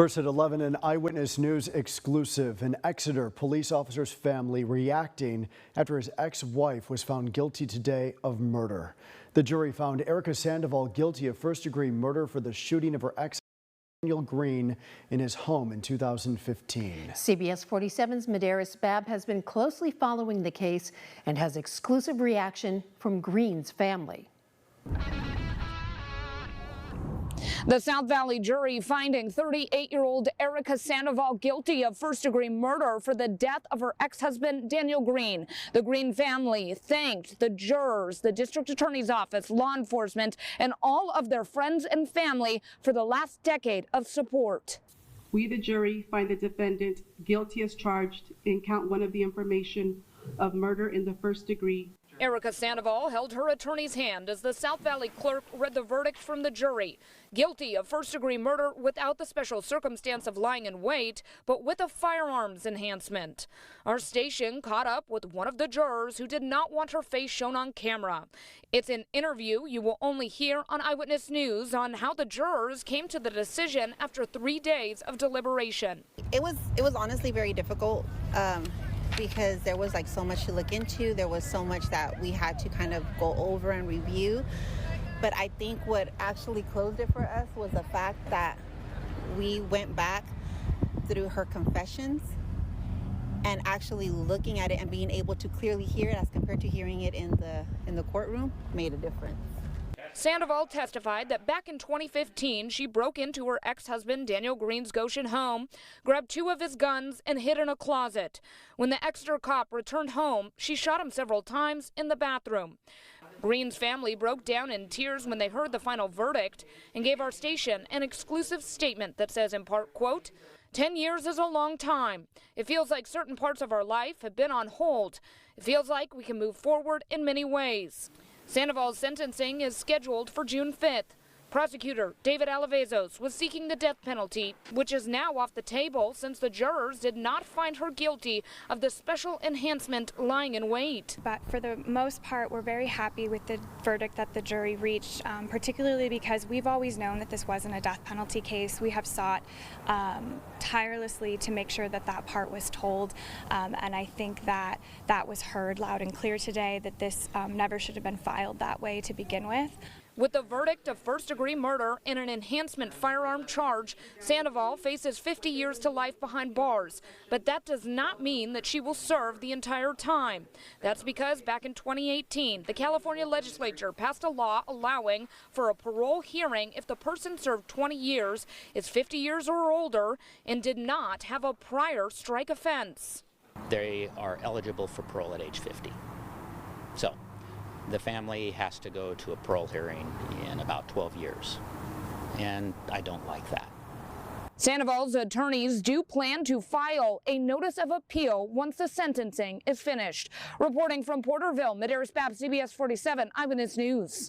First at 11, an Eyewitness News exclusive. An Exeter police officer's family reacting after his ex-wife was found guilty today of murder. The jury found Erika Sandoval guilty of first-degree murder for the shooting of her ex Daniel Green in his home in 2015. CBS 47's Medeiros Babb has been closely following the case and has exclusive reaction from Green's family. The South Valley jury finding 38-year-old Erika Sandoval guilty of first-degree murder for the death of her ex-husband, Daniel Green. The Green family thanked the jurors, the district attorney's office, law enforcement, and all of their friends and family for the last decade of support. We, the jury, find the defendant guilty as charged in count 1 of the information of murder in the first degree. Erika Sandoval held her attorney's hand as the South Valley clerk read the verdict from the jury. Guilty of first-degree murder without the special circumstance of lying in wait, but with a firearms enhancement. Our station caught up with one of the jurors who did not want her face shown on camera. It's an interview you will only hear on Eyewitness News on how the jurors came to the decision after 3 days of deliberation. It was honestly very difficult. Because there was like so much to look into. There was so much that we had to kind of go over and review. But I think what actually closed it for us was the fact that we went back through her confessions and actually looking at it and being able to clearly hear it as compared to hearing it in the courtroom made a difference. Sandoval testified that back in 2015, she broke into her ex-husband Daniel Green's Goshen home, grabbed 2 of his guns, and hid in a closet. When the Exeter cop returned home, she shot him several times in the bathroom. Green's family broke down in tears when they heard the final verdict and gave our station an exclusive statement that says in part, quote, 10 years is a long time. It feels like certain parts of our life have been on hold. It feels like we can move forward in many ways. Sandoval's sentencing is scheduled for June 5th. Prosecutor David Alavezos was seeking the death penalty, which is now off the table since the jurors did not find her guilty of the special enhancement lying in wait. But for the most part, we're very happy with the verdict that the jury reached, particularly because we've always known that this wasn't a death penalty case. We have sought tirelessly to make sure that that part was told, and I think that that was heard loud and clear today, that this never should have been filed that way to begin with. With the verdict of first-degree murder and an enhancement firearm charge, Sandoval faces 50 years to life behind bars. But that does not mean that she will serve the entire time. That's because back in 2018, the California legislature passed a law allowing for a parole hearing if the person served 20 years, is 50 years or older, and did not have a prior strike offense. They are eligible for parole at age 50. So the family has to go to a parole hearing in about 12 years, and I don't like that. Sandoval's attorneys do plan to file a notice of appeal once the sentencing is finished. Reporting from Porterville, Medeiros Babb, CBS 47 Eyewitness News.